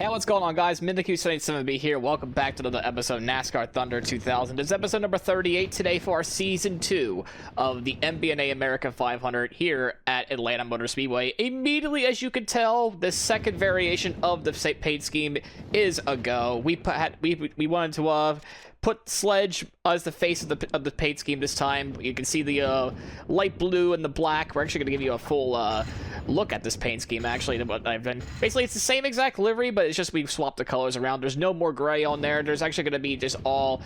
Hey, what's going on, guys? MynthicQ77B here. Welcome back to another episode of NASCAR Thunder 2000. It's episode number 38 today for our Season 2 of the MBNA America 500 here at Atlanta Motor Speedway. Immediately, as you can tell, the second variation of the paint scheme is a go. We wanted to put Sledge as the face of the paint scheme this time. You can see the light blue and the black. We're actually going to give you a full look at this paint scheme, actually. Basically, it's the same exact livery, but it's just we've swapped the colors around. There's no more gray on there. There's actually going to be just all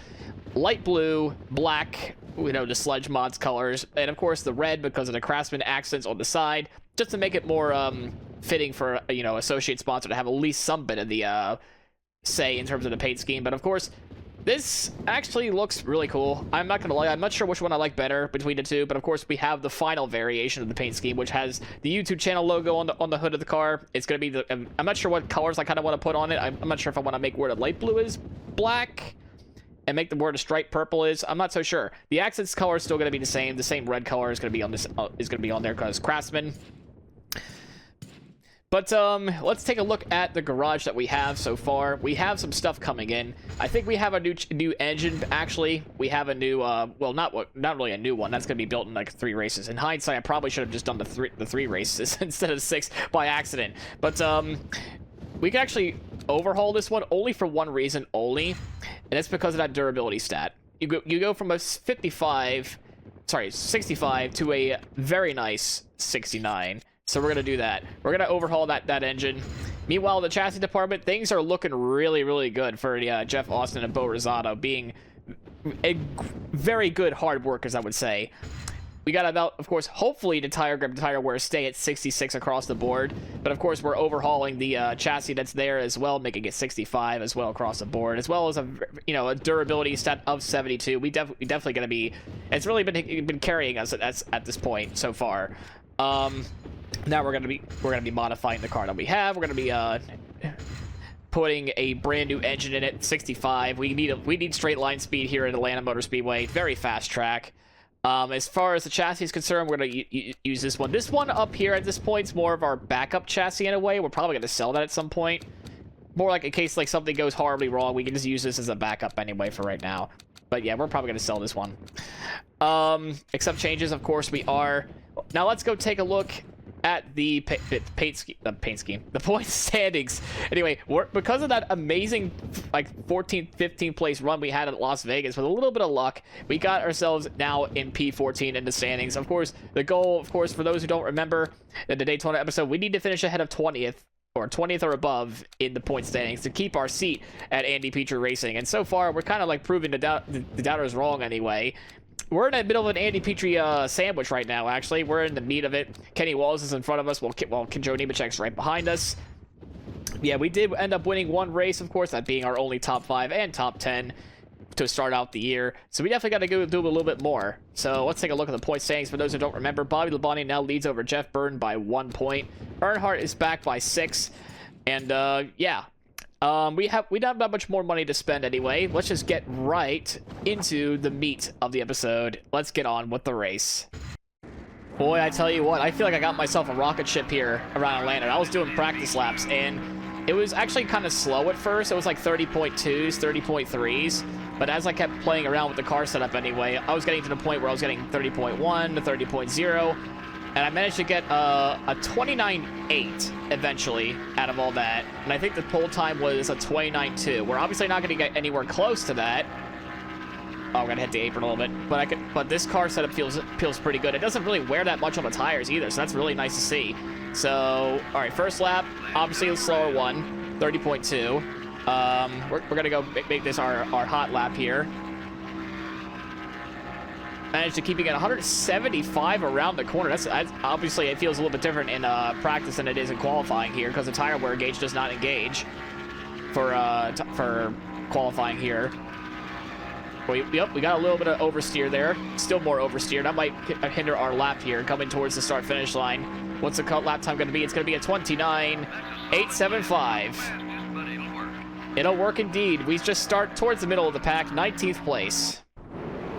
light blue, black, you know, the Sledge mods colors, and of course the red because of the Craftsman accents on the side, just to make it more fitting for, you know, associate sponsor to have at least some bit of the say in terms of the paint scheme. But of course, this actually looks really cool. I'm not gonna lie, I'm not sure which one I like better between the two, but of course we have the final variation of the paint scheme, which has the YouTube channel logo on the hood of the car. It's gonna be the I'm not sure what colors I kind of want to put on it. I'm not sure if I want to make where the light blue is black and make the where the stripe purple is. I'm not so sure. The accents color is still gonna be the same. The same red color is gonna be on this is gonna be on there because Craftsman. But let's take a look at the garage that we have so far. We have some stuff coming in. I think we have a new engine. Actually, we have a new well, not really a new one. That's gonna be built in like 3 races. In hindsight, I probably should have just done the three races instead of 6 by accident. But we can actually overhaul this one only for one reason only, and it's because of that durability stat. You go from a 65 to a very nice 69. So we're going to do that. We're going to overhaul that engine. Meanwhile, the chassis department, things are looking really, really good for Jeff Austin and Bo Rosado being very good hard workers, I would say. We got about, of course, hopefully the tire grip and tire wear stay at 66 across the board. But of course, we're overhauling the chassis that's there as well, making it 65 as well across the board, as well as a durability stat of 72. We definitely going to be. It's really been carrying us at this point so far. Now we're gonna be modifying the car that we have. We're gonna be putting a brand new engine in it, 65. We need straight line speed here at Atlanta Motor Speedway. Very fast track. As far as the chassis is concerned, we're gonna use this one. This one up here at this point is more of our backup chassis in a way. We're probably gonna sell that at some point. More like in case like something goes horribly wrong, we can just use this as a backup anyway for right now. But yeah, we're probably gonna sell this one. Except changes, of course, we are. Now let's go take a look at the paint scheme, the point standings. Anyway, because of that amazing like 14th, 15th place run we had at Las Vegas, with a little bit of luck, we got ourselves now in P14 in the standings. Of course, the goal, of course, for those who don't remember, in the Daytona episode, we need to finish ahead of 20th or above in the point standings to keep our seat at Andy Petree Racing. And so far, we're kind of like proving the doubters wrong anyway. We're in the middle of an Andy Petree sandwich right now, actually. We're in the meat of it. Kenny Wallace is in front of us, while Joe Nemechek's right behind us. Yeah, we did end up winning one race, of course, that being our only top 5 and top 10 to start out the year. So we definitely got to go do a little bit more. So let's take a look at the point standings. For those who don't remember, Bobby Labonte now leads over Jeff Burton by 1 point. Earnhardt is back by 6. And yeah. We don't have much more money to spend anyway. Let's just get right into the meat of the episode. Let's get on with the race. Boy, I tell you what, I feel like I got myself a rocket ship here around Atlanta. I was doing practice laps, and it was actually kind of slow at first. It was like 30.2s, 30.3s. But as I kept playing around with the car setup anyway, I was getting to the point where I was getting 30.1 to 30.0. And I managed to get a 29.8 eventually out of all that. And I think the pole time was a 29.2. We're obviously not going to get anywhere close to that. Oh, we're going to hit the apron a little bit. But this car setup feels pretty good. It doesn't really wear that much on the tires either, so that's really nice to see. So, all right, first lap, obviously a slower one, 30.2. We're going to go make this our hot lap here. Managed to keep it at 175 around the corner. That's obviously, it feels a little bit different in practice than it is in qualifying here, because the tire wear gauge does not engage for qualifying here. Yep, we got a little bit of oversteer there. Still more oversteer. That might hinder our lap here coming towards the start finish line. What's the lap time going to be? It's going to be a 29.875. It'll work indeed. We just start towards the middle of the pack, 19th place.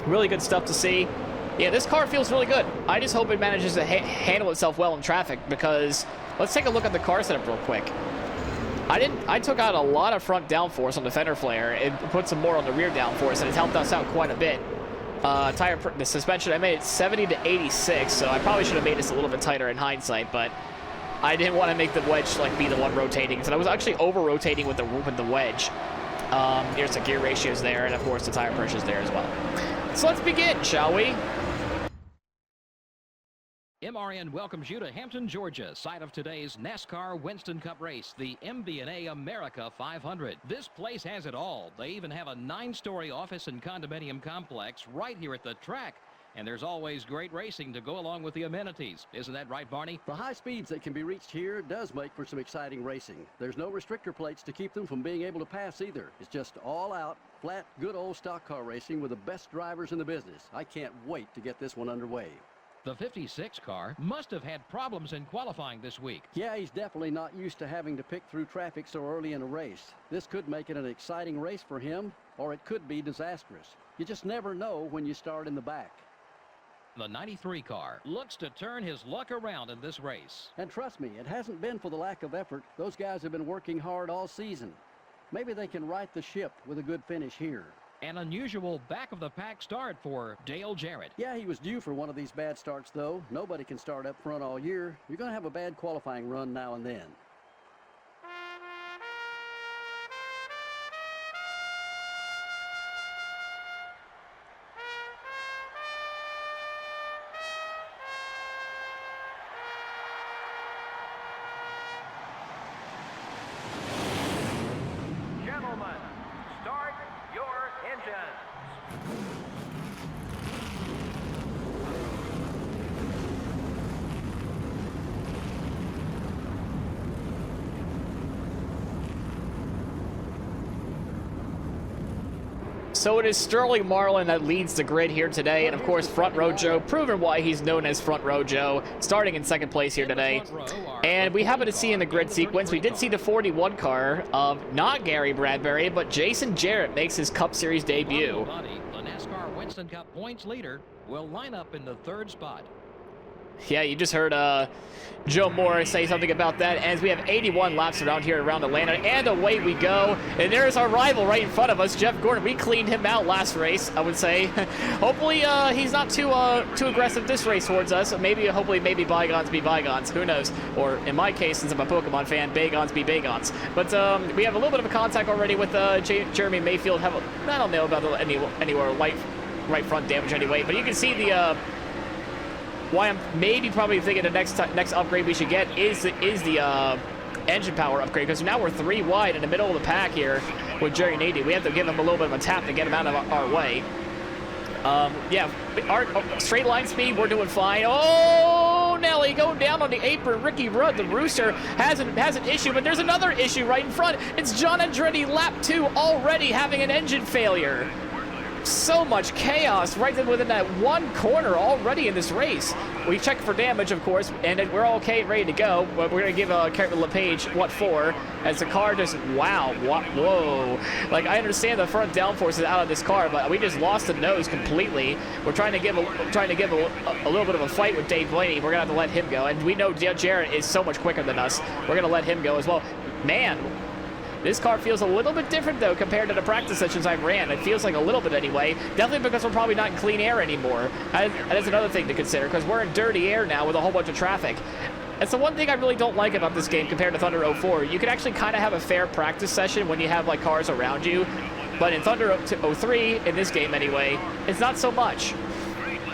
Really good stuff to see. Yeah, this car feels really good. I just hope it manages to handle itself well in traffic, because let's take a look at the car setup real quick. I took out a lot of front downforce on the fender flare and put some more on the rear downforce, and it's helped us out quite a bit. The suspension, I made it 70 to 86, so I probably should have made this a little bit tighter in hindsight, but I didn't want to make the wedge like be the one rotating, so I was actually over-rotating with the wedge. Here's the gear ratios there, and of course the tire pressures there as well. So let's begin, shall we? MRN welcomes you to Hampton, Georgia, site of today's NASCAR Winston Cup race, the MB&A America 500. This place has it all. They even have a 9-story office and condominium complex right here at the track. And there's always great racing to go along with the amenities. Isn't that right, Barney? The high speeds that can be reached here does make for some exciting racing. There's no restrictor plates to keep them from being able to pass either. It's just all out, flat, good old stock car racing with the best drivers in the business. I can't wait to get this one underway. The 56 car must have had problems in qualifying this week. Yeah, he's definitely not used to having to pick through traffic so early in a race. This could make it an exciting race for him, or it could be disastrous. You just never know when you start in the back. The 93 car looks to turn his luck around in this race. And trust me, it hasn't been for the lack of effort. Those guys have been working hard all season. Maybe they can right the ship with a good finish here. An unusual back-of-the-pack start for Dale Jarrett. Yeah, he was due for one of these bad starts, though. Nobody can start up front all year. You're going to have a bad qualifying run now and then. Gentlemen, start your engines. So it is Sterling Marlin that leads the grid here today, and of course Front Row Joe, proven why he's known as Front Row Joe, starting in second place here today. And we happen to see in the grid sequence, we did see the 41 car of not Gary Bradbury, but Jason Jarrett makes his Cup Series debut. The NASCAR Winston Cup points leader will line up in the 3rd spot. Yeah, you just heard Joe Moore say something about that, as we have 81 laps around here around Atlanta, and away we go. And there's our rival right in front of us, Jeff Gordon. We cleaned him out last race, I would say. Hopefully he's not too aggressive this race towards us. Hopefully maybe bygones be bygones. Who knows? Or in my case, since I'm a Pokemon fan, bagons be bagons. But we have a little bit of a contact already with Jeremy Mayfield. I don't know about anywhere right front damage anyway, but you can see the why I'm probably thinking the next upgrade we should get is the engine power upgrade, because now we're 3 wide in the middle of the pack here with Jerry Nady. We have to give him a little bit of a tap to get him out of our way. Yeah, our straight line speed, we're doing fine. Oh, Nelly going down on the apron. Ricky Rudd, the Rooster, has an issue, but there's another issue right in front. It's John Andretti, lap 2, already having an engine failure. So much chaos right within that one corner already in this race. We checked for damage, of course, and we're all okay, ready to go. But we're going to give LePage what for, as the car just, wow, whoa. Like, I understand the front downforce is out of this car, but we just lost the nose completely. We're trying to give a little bit of a fight with Dave Blaney. We're going to have to let him go. And we know Jarrett is so much quicker than us. We're going to let him go as well. Man, this car feels a little bit different, though, compared to the practice sessions I've ran. It feels like a little bit anyway. Definitely because we're probably not in clean air anymore. That's another thing to consider, because we're in dirty air now with a whole bunch of traffic. That's the one thing I really don't like about this game compared to Thunder 04. You can actually kind of have a fair practice session when you have, like, cars around you. But in Thunder 03, in this game anyway, it's not so much,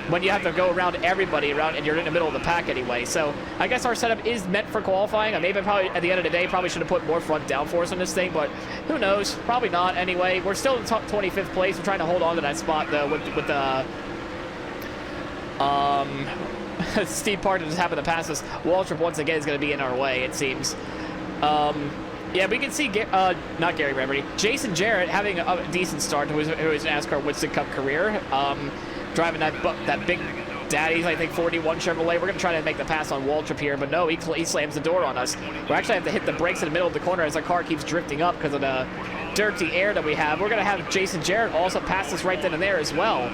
when you have to go around everybody and you're in the middle of the pack anyway. So I guess our setup is meant for qualifying. Maybe probably at the end of the day probably should have put more front downforce on this thing, but who knows? Probably not anyway. We're still in top 25th place. We're trying to hold on to that spot though with the Steve Parton just happened to pass us. Waltrip once again is going to be in our way, it seems. Yeah, we can see not Gary Bradbury, Jason Jarrett having a decent start to his NASCAR Winston Cup career. Driving that big daddy's, I think, 41 Chevrolet. We're going to try to make the pass on Waltrip here, but no, he slams the door on us. We actually have to hit the brakes in the middle of the corner as our car keeps drifting up because of the dirty air that we have. We're going to have Jason Jarrett also pass us right then and there as well.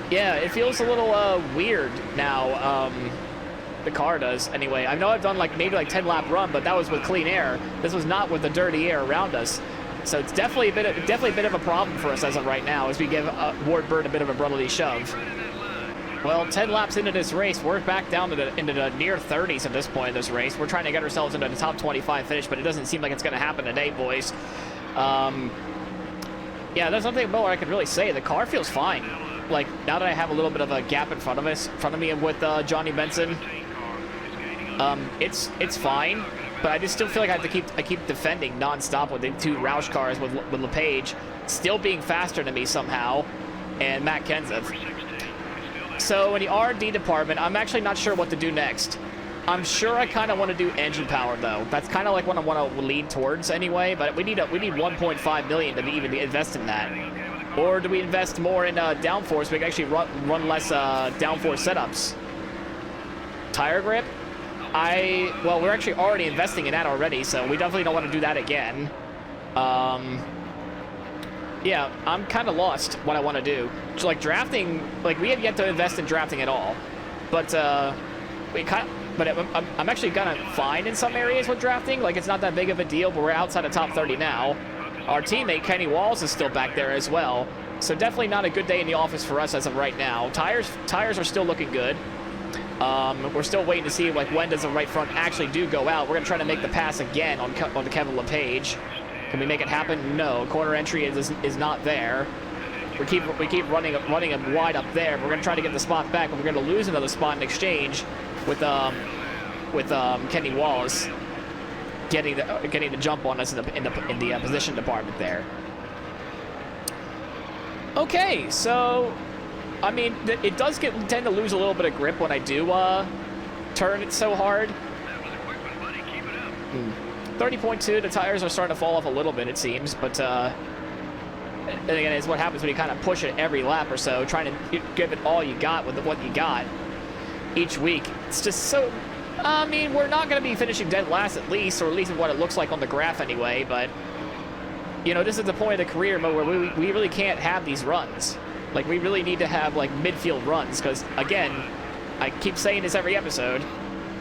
Yeah, it feels a little weird now. The car does, anyway. I know I've done like maybe like 10 lap run, but that was with clean air. This was not with the dirty air around us. So it's definitely a bit of a problem for us as of right now, as we give Ward Bird a bit of a brotherly shove. Well, 10 laps into this race, we're back down into the near 30s at this point in this race. We're trying to get ourselves into the top 25 finish, but it doesn't seem like it's going to happen today, boys. Yeah, there's nothing more I can really say. The car feels fine. Like, now that I have a little bit of a gap in front of me with Johnny Benson, it's fine. But I just still feel like I keep defending nonstop with the two Roush cars with LePage still being faster than me somehow, and Matt Kenseth. So in the R&D department, I'm actually not sure what to do next. I'm sure I kind of want to do engine power though. That's kind of like what I want to lean towards anyway. But we need 1.5 million to even invest in that. Or do we invest more in downforce so we can actually run less downforce setups? Tire grip? Well, we're actually already investing in that already, so we definitely don't want to do that again. Yeah, I'm kind of lost what I want to do. So, like, drafting, like, we have yet to invest in drafting at all. But, I'm actually kind of fine in some areas with drafting. Like, it's not that big of a deal, but we're outside of top 30 now. Our teammate, Kenny Walls, is still back there as well. So definitely not a good day in the office for us as of right now. Tires are still looking good. We're still waiting to see, like, when does the right front actually do go out. We're going to try to make the pass again on Kevin LePage. Can we make it happen? No. Corner entry is not there. We keep running him wide up there. We're going to try to get the spot back, but we're going to lose another spot in exchange with Kenny Wallace getting the jump on us in the position department there. Okay, so I mean it does tend to lose a little bit of grip when I do turn it so hard. 30.2, the tires are starting to fall off a little bit, it seems, but and again, it's what happens when you kind of push it every lap or so, trying to give it all you got with what you got each week. It's just so, I mean, we're not going to be finishing dead last at least, or at least what it looks like on the graph anyway, but, you know, this is the point of the career mode where we really can't have these runs. Like, we really need to have, like, midfield runs, because, again, I keep saying this every episode,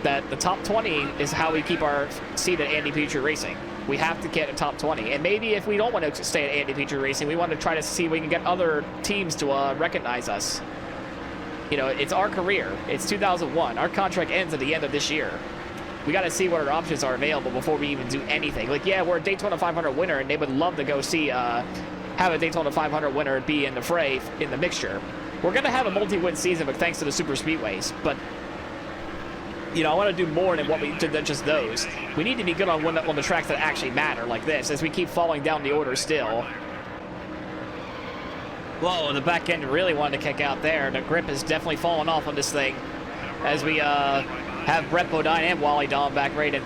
that the top 20 is how we keep our seat at Andy Petrie Racing. We have to get a top 20. And maybe if we don't want to stay at Andy Petrie Racing, we want to try to see if we can get other teams to recognize us. You know, it's our career. It's 2001. Our contract ends at the end of this year. We got to see what our options are available before we even do anything. Like, yeah, we're a Daytona 500 winner, and they would love to go see, have a Daytona 500 winner be in the fray, in the mixture. We're going to have a multi-win season, but thanks to the super speedways. But, you know, I want to do more than what we did than just those. We need to be good on the tracks that actually matter, like this, as we keep falling down the order still. Whoa, the back end really wanted to kick out there. The grip is definitely falling off on this thing, as we have Brett Bodine and Wally Dawn back ready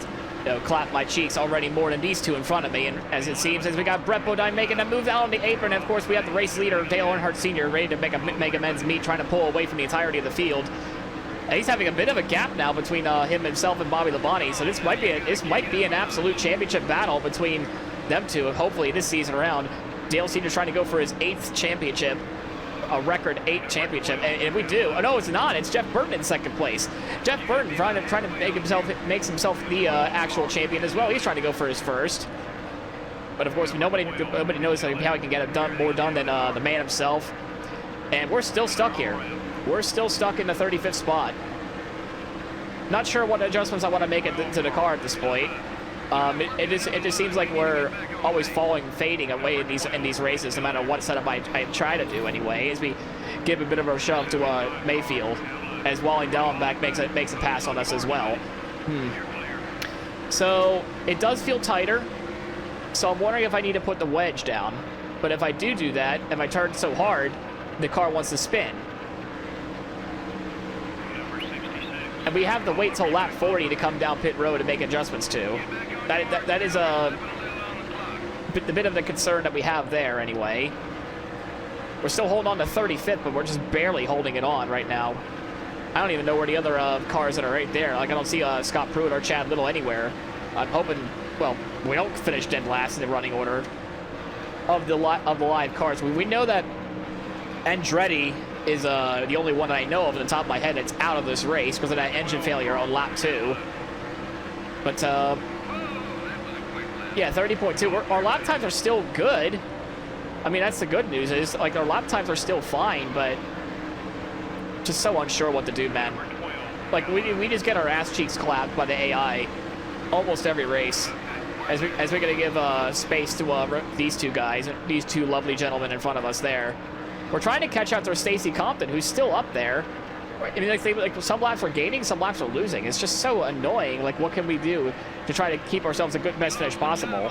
to clap my cheeks already more than these two in front of me. And as it seems, as we got Brett Bodine making a move out on the apron, and of course we have the race leader, Dale Earnhardt Sr., ready to make amends meet, trying to pull away from the entirety of the field. And he's having a bit of a gap now between himself and Bobby Labonte, so this might be an absolute championship battle between them two, and hopefully this season around. Dale Sr.'s trying to go for his 8th championship, a record 8th championship, and if we do, oh no, it's not. It's Jeff Burton in second place. Jeff Burton trying to make himself the actual champion as well. He's trying to go for his first, but of course nobody knows how he can get it more done than the man himself. And we're still stuck here. We're still stuck in the 35th spot. Not sure what adjustments I want to make to the car at this point. It just seems like we're always fading away in these races, no matter what setup I try to do anyway, as we give a bit of a shove to Mayfield, as Wally Dallenbach makes a pass on us as well. So it does feel tighter. So I'm wondering if I need to put the wedge down. But if I do that, if I turn so hard, the car wants to spin. And we have to wait till lap 40 to come down pit road and make adjustments to. That is a bit of the concern that we have there anyway. We're still holding on to 35th, but we're just barely holding it on right now. I don't even know where the other cars that are right there. Like, I don't see Scott Pruitt or Chad Little anywhere. I'm hoping, well, we don't finish dead last in the running order of the live cars. We know that Andretti is the only one that I know of on the top of my head that's out of this race because of that engine failure on lap 2. But, yeah, 30.2. Our lap times are still good. I mean, that's the good news is, like, our lap times are still fine, but just so unsure what to do, man. Like, we just get our ass cheeks clapped by the AI almost every race. As we're going to give space to these two guys, these two lovely gentlemen in front of us there. We're trying to catch up to Stacey Compton, who's still up there. I mean, like some laps are gaining, some laps are losing. It's just so annoying. Like, what can we do to try to keep ourselves a good best finish possible?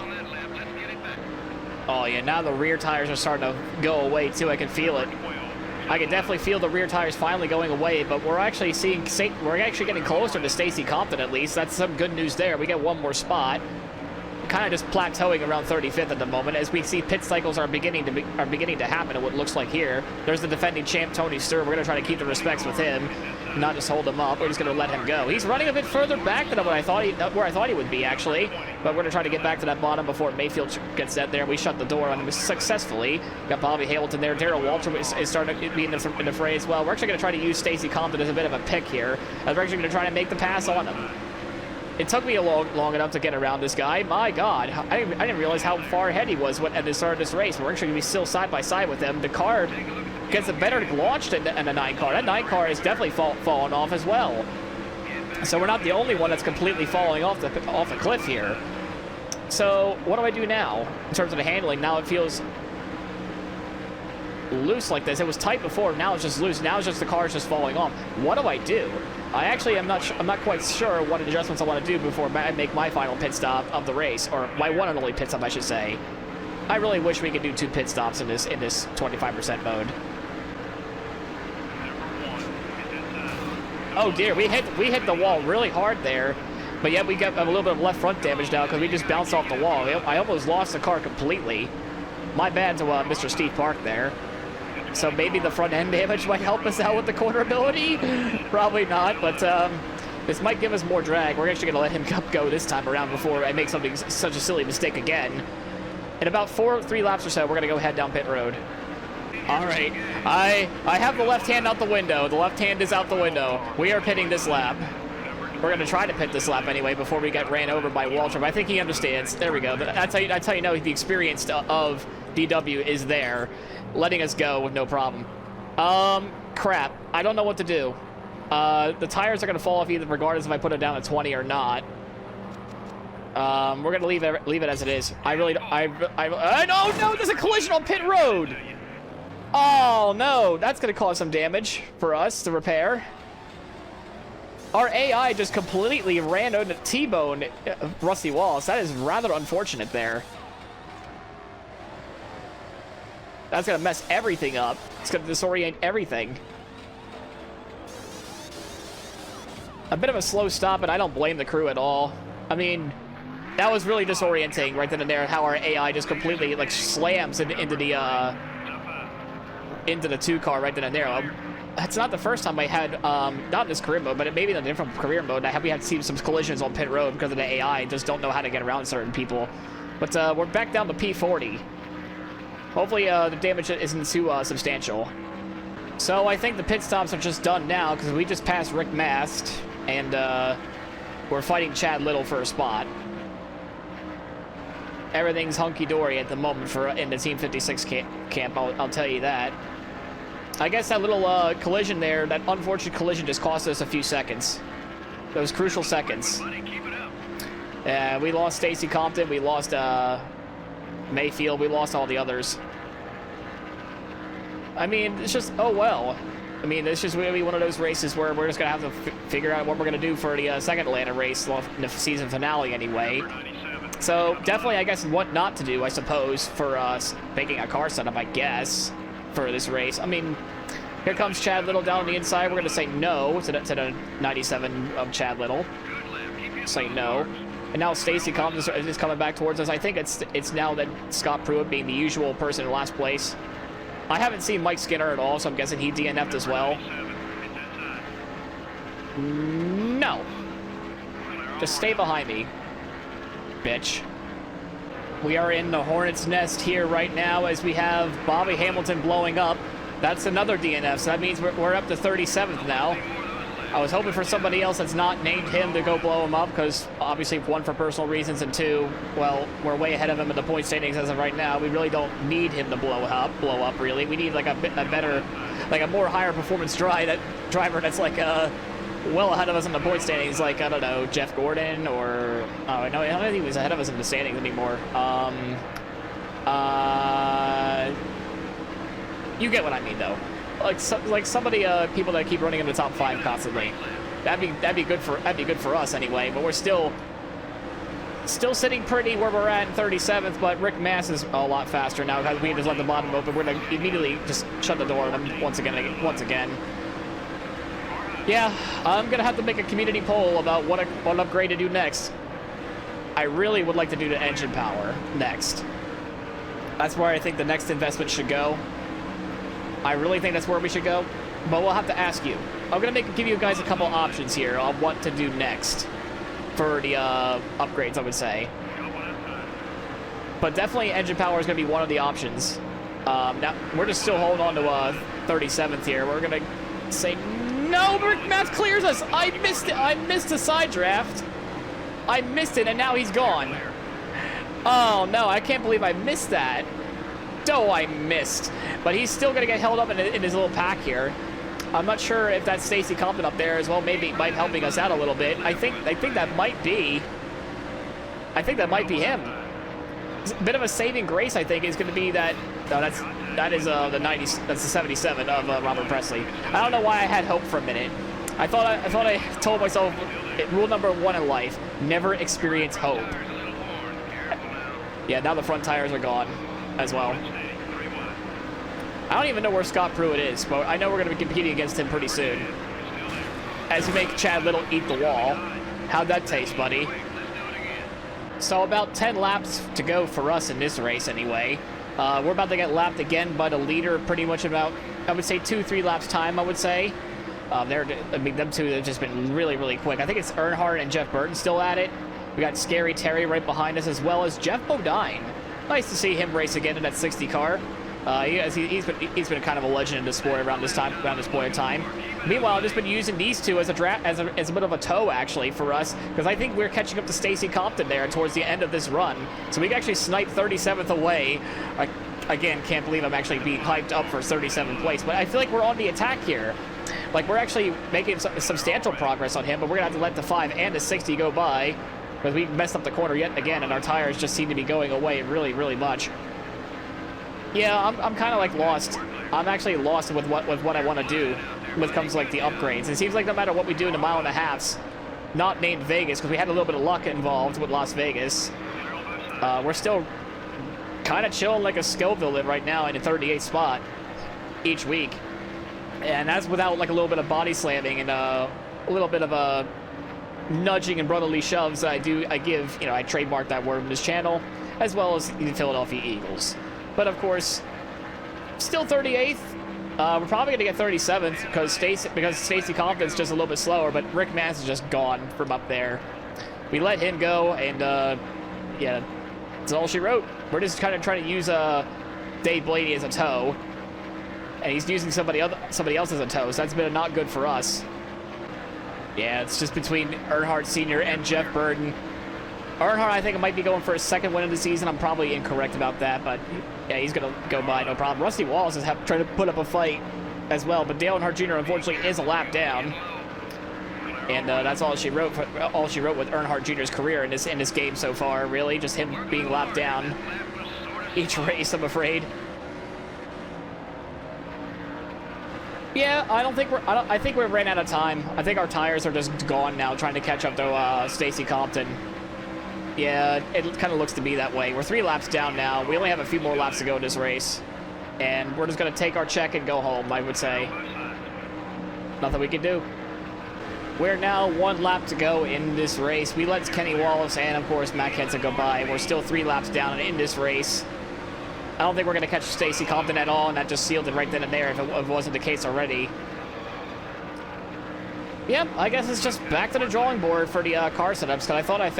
Oh, yeah, now the rear tires are starting to go away, too. I can feel it. I can definitely feel the rear tires finally going away, but we're actually getting closer to Stacey Compton, at least. That's some good news there. We get one more spot. Kind of just plateauing around 35th at the moment as we see pit cycles are beginning to happen at what looks like here. There's the defending champ Tony Stewart. We're going to try to keep the respects with him, not just hold him up. We're just going to let him go. He's running a bit further back than where I thought he would be, actually. But we're going to try to get back to that bottom before Mayfield gets that there. We shut the door on him successfully. Got Bobby Hamilton there. Darrell Walter is starting to be in the fray as well. We're actually going to try to use Stacey Compton as a bit of a pick here. As we're actually going to try to make the pass on him. It took me long enough to get around this guy. My God, I didn't realize how far ahead he was at the start of this race. We're actually going to be still side by side with him. The car gets a better launch than the 9 car. That 9 car is definitely fallen off as well. So we're not the only one that's completely falling off the cliff here. So what do I do now in terms of the handling? Now it feels loose like this. It was tight before. Now it's just loose. Now it's just the car's just falling off. What do I do? I actually am not quite sure what adjustments I want to do before I make my final pit stop of the race, or my one and only pit stop, I should say. I really wish we could do 2 pit stops in this 25% mode. Oh dear, we hit the wall really hard there, but yet we got a little bit of left front damage now because we just bounced off the wall. I almost lost the car completely. My bad to Mr. Steve Park there. So maybe the front end damage might help us out with the corner ability. Probably not, but this might give us more drag. We're actually going to let him go this time around before I make such a silly mistake again. In about 3 laps or so, we're going to go head down pit road. All right, I have the left hand out the window. The left hand is out the window. We are pitting this lap. We're going to try to pit this lap anyway before we get ran over by Walter. But I think he understands. There we go. That's how you know the experience of DW is there, letting us go with no problem. Crap. I don't know what to do. The tires are going to fall off either regardless if I put it down at 20 or not. We're going to leave it as it is. No, there's a collision on pit road. Oh, no. That's going to cause some damage for us to repair. Our AI just completely ran over T-bone Rusty Wallace. That is rather unfortunate there. That's going to mess everything up. It's going to disorient everything. A bit of a slow stop, and I don't blame the crew at all. I mean, that was really disorienting right then and there, how our AI just completely, like, slams into the 2 car right then and there. That's not the first time I had, not in this career mode, but maybe in a different career mode, we had seen some collisions on pit road because of the AI. Just don't know how to get around certain people. But we're back down to P40. Hopefully the damage isn't too substantial. So I think the pit stops are just done now because we just passed Rick Mast and we're fighting Chad Little for a spot. Everything's hunky-dory at the moment in the Team 56 camp, I'll tell you that. I guess that little collision there, that unfortunate collision just cost us a few seconds. Those crucial seconds. We lost Stacey Compton, we lost Mayfield, we lost all the others. I mean, it's just, oh well. I mean, it's just going to be one of those races where we're just going to have to figure out what we're going to do for the second Atlanta race, in the season finale anyway. So, definitely, I guess, what not to do, I suppose, for making a car setup, I guess, for this race. I mean, here comes Chad Little down on the inside. We're going to say no to the 97 of Chad Little. Say no. And now Stacey Compton is coming back towards us. I think it's now that Scott Pruitt being the usual person in last place. I haven't seen Mike Skinner at all, so I'm guessing he DNF'd as well. No. Just stay behind me, bitch. We are in the Hornet's Nest here right now as we have Bobby Hamilton blowing up. That's another DNF, so that means we're up to 37th now. I was hoping for somebody else that's not named him to go blow him up, because obviously, one, for personal reasons, and two, well, we're way ahead of him in the point standings as of right now. We really don't need him to blow up, really. We need like a better, like a more higher performance driver that's like well ahead of us in the point standings, like, I don't know, Jeff Gordon, or no, I don't think he's ahead of us in the standings anymore. You get what I mean, though. Like somebody, people that keep running in the top 5 constantly. That'd be good for us anyway. But we're still sitting pretty where we're at in 37th. But Rick Mass is a lot faster now because we just let the bottom open. We're gonna immediately just shut the door on him once again. Yeah, I'm gonna have to make a community poll about what upgrade to do next. I really would like to do the engine power next. That's where I think the next investment should go. I really think that's where we should go, but we'll have to ask you. I'm gonna give you guys a couple options here on what to do next for the upgrades, I would say. But definitely engine power is gonna be one of the options. Now we're just still holding on to 37th here. We're gonna say no. Rick Mass clears us. I missed it. I missed the side draft. I missed it, and now he's gone. Oh no! I can't believe I missed that. Oh, I missed. But he's still going to get held up in his little pack here. I'm not sure if that's Stacy Compton up there as well. Maybe might helping us out a little bit. I think that might be. I think that might be him. A bit of a saving grace, I think, is going to be that. No, that is the 90s. That's the 77 of Robert Presley. I don't know why I had hope for a minute. I thought I told myself rule number 1 in life: never experience hope. Yeah, now the front tires are gone as well. I don't even know where Scott Pruitt is, but I know we're going to be competing against him pretty soon. As we make Chad Little eat the wall. How'd that taste, buddy? So about 10 laps to go for us in this race anyway. We're about to get lapped again by the leader pretty much about, I would say, 2-3 laps time, I would say. Them two have just been really, really quick. I think it's Earnhardt and Jeff Burton still at it. We got Scary Terry right behind us, as well as Jeff Bodine. Nice to see him race again in that 60 car. He's been kind of a legend in the sport around this point in time. Meanwhile, I've just been using these two as a bit of a tow, actually, for us, because I think we're catching up to Stacy Compton there towards the end of this run. So we can actually snipe 37th away. Again, can't believe I'm actually being hyped up for 37th place, but I feel like we're on the attack here. Like, we're actually making substantial progress on him, but we're going to have to let the 5 and the 60 go by, because we messed up the corner yet again, and our tires just seem to be going away really, really much. Yeah, I'm kind of like lost. I'm actually lost with what I want to do when it comes to like the upgrades. It seems like no matter what we do in the 1.5 miles, not named Vegas, because we had a little bit of luck involved with Las Vegas, we're still kind of chilling like a Scoville right now in the 38th spot each week. And that's without like a little bit of body slamming and a little bit of a nudging and brotherly shoves that I give, I trademark that word in this channel, as well as the Philadelphia Eagles. But of course, still 38th. We're probably going to get 37th because Stacy Compton's just a little bit slower, but Rick Mass is just gone from up there. We let him go, and yeah, that's all she wrote. We're just kind of trying to use Dave Blaney as a tow, and he's using somebody else as a tow, so that's been not good for us. Yeah, it's just between Earnhardt Sr. and Jeff Burton. Earnhardt, I think, might be going for his 2nd win of the season. I'm probably incorrect about that, but yeah, he's going to go by, no problem. Rusty Wallace is trying to put up a fight as well, but Dale Earnhardt Jr. unfortunately is a lap down. And that's all she wrote with Earnhardt Jr.'s career in this game so far, really. Just him being lapped down each race, I'm afraid. Yeah, I think we ran out of time. I think our tires are just gone now, trying to catch up to Stacy Compton. Yeah, it kind of looks to be that way. We're 3 laps down now. We only have a few more laps to go in this race. And we're just going to take our check and go home, I would say. Nothing we can do. We're now 1 lap to go in this race. We let Kenny Wallace and, of course, Matt Kenseth go by. We're still 3 laps down in this race. I don't think we're going to catch Stacy Compton at all, and that just sealed it right then and there if it wasn't the case already. Yep, I guess it's just back to the drawing board for the car setups, because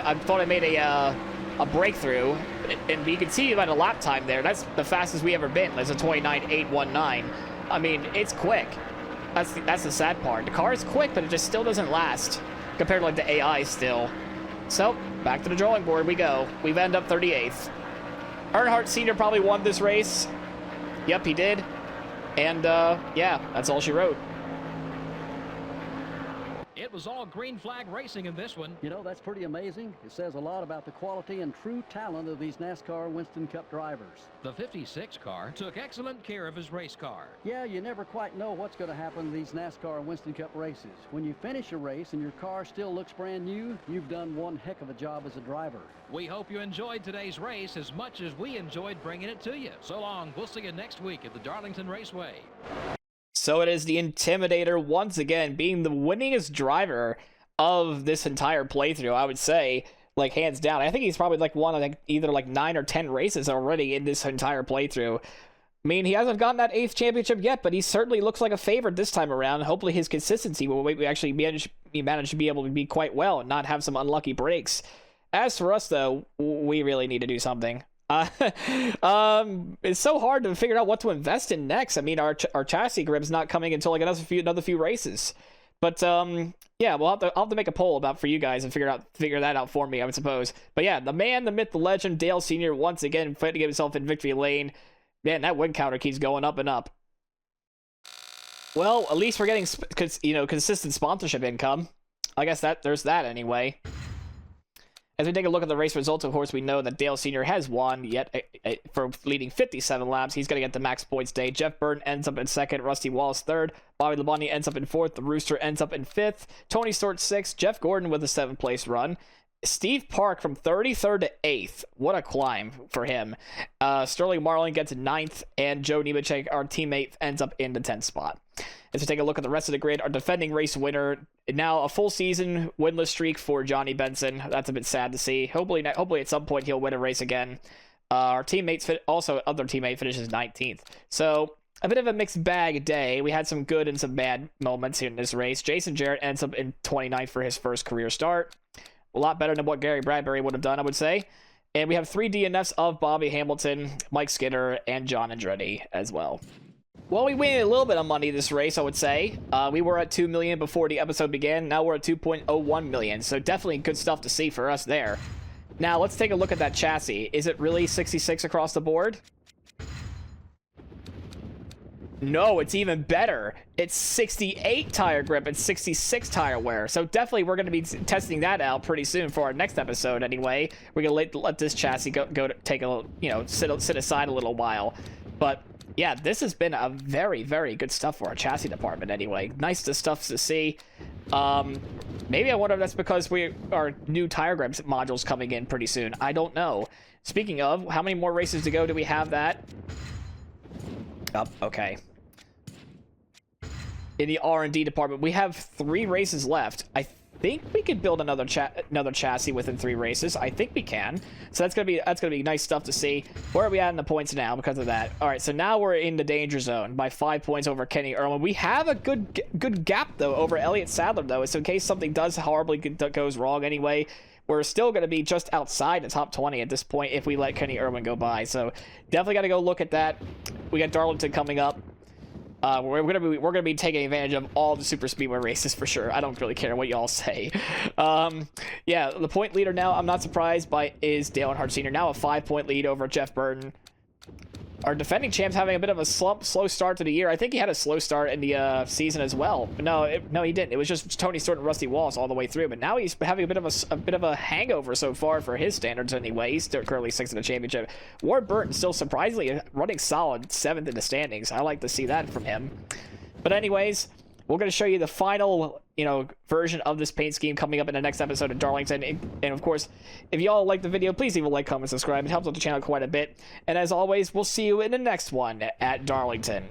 I thought I made a breakthrough, and you can see by the lap time there, that's the fastest we ever been. There's a 29.819. I mean, it's quick. That's the sad part. The car is quick, but it just still doesn't last compared to like the AI still. So back to the drawing board we go. We've ended up 38th. Earnhardt Sr. probably won this race. Yep, he did. And yeah, that's all she wrote. It was all green flag racing in this one. You know, that's pretty amazing. It says a lot about the quality and true talent of these NASCAR Winston Cup drivers. The 56 car took excellent care of his race car. Yeah, you never quite know what's going to happen in these NASCAR Winston Cup races. When you finish a race and your car still looks brand new, you've done one heck of a job as a driver. We hope you enjoyed today's race as much as we enjoyed bringing it to you. So long. We'll see you next week at the Darlington Raceway. So it is the Intimidator once again being the winningest driver of this entire playthrough, I would say, like hands down. I think he's probably like won like either like 9 or 10 races already in this entire playthrough. I mean, he hasn't gotten that 8th championship yet, but he certainly looks like a favorite this time around. Hopefully his consistency will actually manage to be able to be quite well and not have some unlucky breaks. As for us, though, we really need to do something. It's so hard to figure out what to invest in next. I mean, our chassis grip's not coming until like another few races. But yeah, I'll have to make a poll for you guys and figure that out for me, I would suppose. But yeah, the man, the myth, the legend, Dale Sr. once again fighting to get himself in victory lane. Man, that win counter keeps going up and up. Well, at least we're getting consistent sponsorship income. I guess there's that anyway. As we take a look at the race results, of course, we know that Dale Sr. has won, yet for leading 57 laps. He's going to get the max points day. Jeff Burton ends up in 2nd. Rusty Wallace 3rd. Bobby Labonte ends up in 4th. The Rooster ends up in 5th. Tony Stewart 6th. Jeff Gordon with a 7th place run. Steve Park from 33rd to 8th. What a climb for him. Sterling Marlin gets 9th, and Joe Nemechek, our teammate, ends up in the 10th spot. As we take a look at the rest of the grid, our defending race winner, now a full season winless streak for Johnny Benson. That's a bit sad to see. Hopefully at some point he'll win a race again. Our other teammate finishes 19th. So a bit of a mixed bag day. We had some good and some bad moments here in this race. Jason Jarrett ends up in 29th for his first career start. A lot better than what Gary Bradbury would have done, I would say. And we have 3 DNFs of Bobby Hamilton, Mike Skinner, and John Andretti as well. Well, we win a little bit of money this race, I would say. We were at $2 million before the episode began. Now we're at $2.01 million. So definitely good stuff to see for us there. Now let's take a look at that chassis. Is it really 66 across the board? No, it's even better. It's 68 tire grip and 66 tire wear. So definitely we're going to be testing that out pretty soon for our next episode anyway. We're going to let this chassis go to take a, sit aside a little while. But yeah, this has been a very, very good stuff for our chassis department anyway. Nice stuff to see. Maybe I wonder if that's because our new tire grips module's coming in pretty soon. I don't know. Speaking of, how many more races to go do we have that? Oh, okay. In the R&D department, we have 3 races left. I think we could build another chassis within 3 races. I think we can. So that's gonna be nice stuff to see. Where are we at in the points now because of that? All right, so now we're in the danger zone by 5 points over Kenny Irwin. We have a good gap though over Elliott Sadler though. So in case something goes wrong anyway, we're still going to be just outside the top 20 at this point if we let Kenny Irwin go by. So definitely got to go look at that. We got Darlington coming up. We're gonna be taking advantage of all the super speedway races for sure. I don't really care what y'all say. Yeah, the point leader now, I'm not surprised by, is Dale Earnhardt Sr. Now a 5-point lead over Jeff Burton. Our defending champ's having a bit of a slow start to the year. I think he had a slow start in the season as well. But no, he didn't. It was just Tony Stewart and Rusty Wallace all the way through. But now he's having a bit of a hangover so far for his standards anyway. He's still currently 6th in the championship. Ward Burton still surprisingly running solid 7th in the standings. I like to see that from him. But anyways, we're going to show you the final, version of this paint scheme coming up in the next episode of Darlington. And of course, if y'all like the video, please leave a like, comment, subscribe. It helps out the channel quite a bit. And as always, we'll see you in the next one at Darlington.